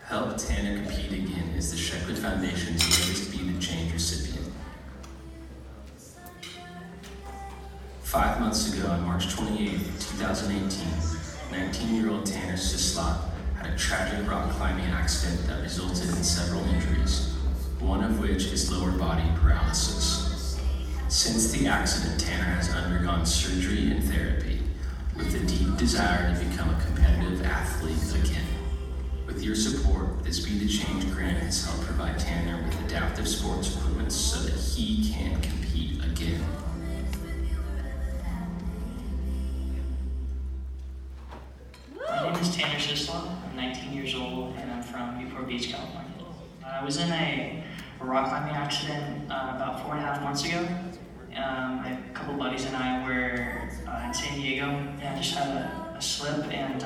Help Tanner Compete Again is the Sheckler Foundation's latest BeTheChange recipient. 5 months ago, on March 28, 2018, 19-year-old Tanner Cislaw had a tragic rock climbing accident that resulted in several injuries, one of which is lower body paralysis. Since the accident, Tanner has undergone surgery and therapy, with a deep desire to become a competitive athlete again. With your support, this BeTheChange grant has helped provide Tanner with adaptive sports equipment so that he can compete again. My name is Tanner Cislaw. I'm 19 years old and I'm from Newport Beach, California. I was in a rock climbing accident about 4.5 months ago. A couple buddies and I were in San Diego, and I just had a slip and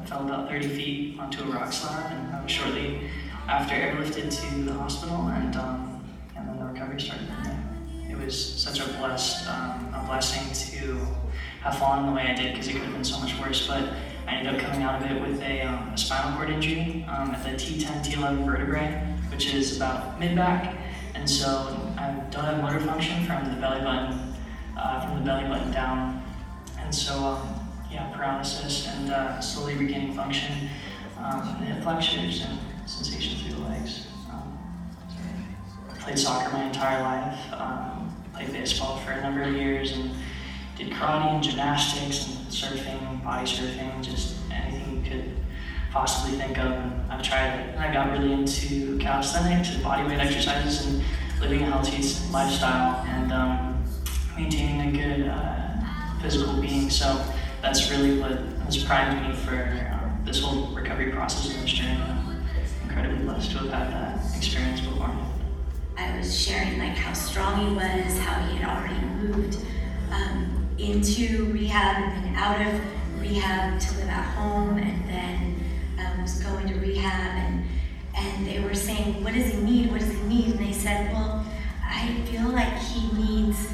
fell about 30 feet onto a rock slab, and I was shortly after airlifted to the hospital, and then the recovery started from there. It was such a blessing to have fallen the way I did, because it could have been so much worse, but I ended up coming out of it with a spinal cord injury at the T10, T11 vertebrae, which is about mid-back. And so I don't have motor function from the belly button down. And so, paralysis and slowly regaining function, hip flexors and sensation through the legs. Played soccer my entire life, played baseball for a number of years, and did karate and gymnastics and surfing, body surfing, just anything you could possibly think of, and I've tried it. And I got really into calisthenics and bodyweight exercises and living a healthy lifestyle and maintaining a good physical being. So that's really what has primed me for this whole recovery process and this journey. I'm incredibly blessed to have had that experience before. I was sharing how strong he was, how he had already moved into rehab and then out of rehab to live at home, and then was going to rehab, and they were saying, what does he need, what does he need? And they said, well, I feel like he needs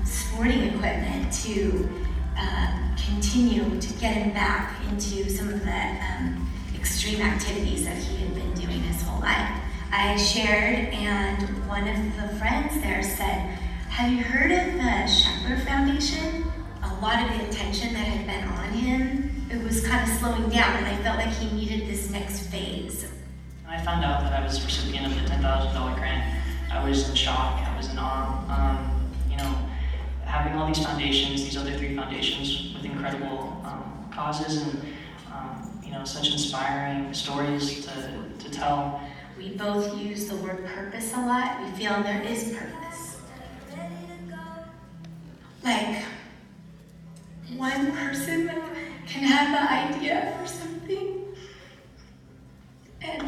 sporting equipment to continue to get him back into some of the extreme activities that he had been doing his whole life. I shared, and one of the friends there said, have you heard of the Sheckler Foundation? A lot of the attention that had been on him, it was kind of slowing down, and I felt like he needed this next phase. When I found out that I was the recipient of the $10,000 grant, I was in shock, I was in awe. Having all these foundations, these other 3 foundations with incredible causes and such inspiring stories to tell. We both use the word purpose a lot. We feel there is purpose. One person can have the idea for something, and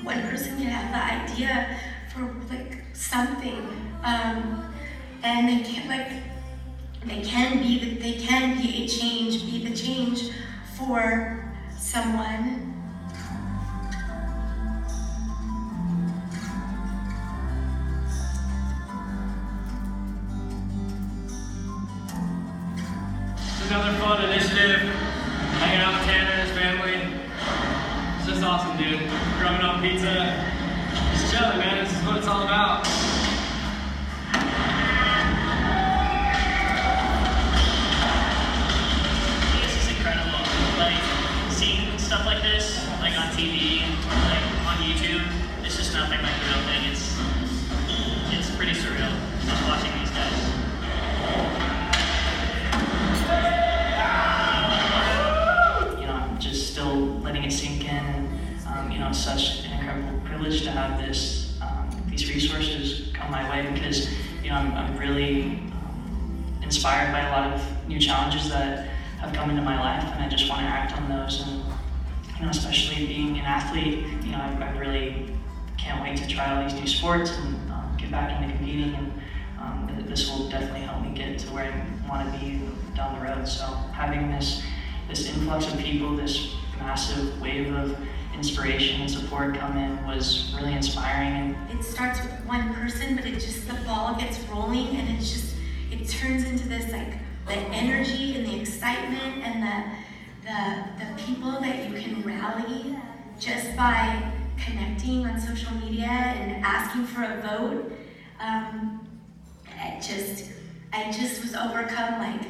one person can have the idea for something, and they can be a change, be the change for someone. Another fun initiative, hanging out with Tanner and his family. It's just awesome, dude. Grubbing on pizza, just chilling, man. This is what it's all about. This is incredible. Seeing stuff like this, on TV, on YouTube, it's just nothing like the real thing. It's pretty surreal just watching these guys. Letting it sink in, and such an incredible privilege to have these resources come my way, because I'm really inspired by a lot of new challenges that have come into my life, and I just want to act on those. And especially being an athlete, I really can't wait to try all these new sports and get back into competing, and this will definitely help me get to where I want to be down the road. So having this influx of people, this massive wave of inspiration and support come in was really inspiring. It starts with one person, but the ball gets rolling, and it turns into this the energy and the excitement and the people that you can rally just by connecting on social media and asking for a vote. I just was overcome, like,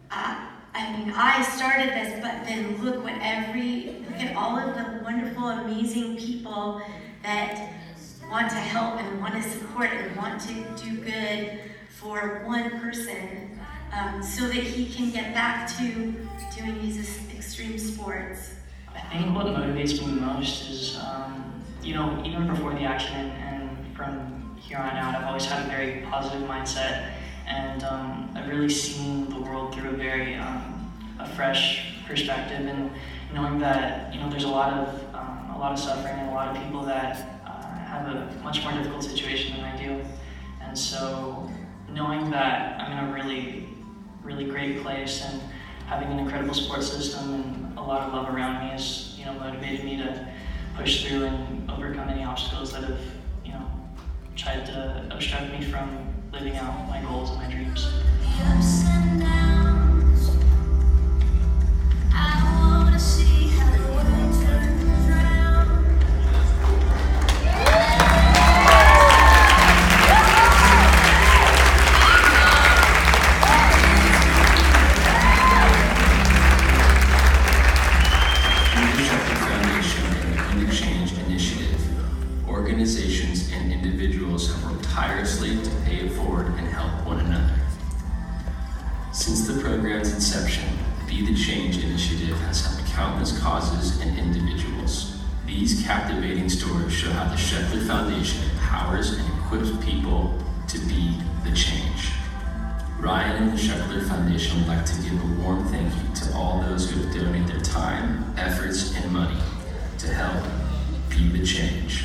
I started this, but then look at all of the wonderful, amazing people that want to help and want to support and want to do good for one person, so that he can get back to doing these extreme sports. I think what motivates me most is, even before the accident and from here on out, I've always had a very positive mindset, and I've really seen the world through a fresh perspective, and knowing that there's a lot of suffering and a lot of people that have a much more difficult situation than I do, and so knowing that I'm in a really, really great place and having an incredible support system and a lot of love around me has motivated me to push through and overcome any obstacles that have tried to obstruct me from living out my goals and my dreams. Ups and downs, I wanna see how the world turns around. Through the Sheckler Foundation and the BeTheChange initiative, organizations and individuals have worked tirelessly to pay it forward and help one another. Since the program's inception, the BeTheChange initiative has helped countless causes and individuals. These captivating stories show how the Sheckler Foundation empowers and equips people to be the change. Ryan and the Sheckler Foundation would like to give a warm thank you to all those who have donated their time, efforts, and money to help be the change.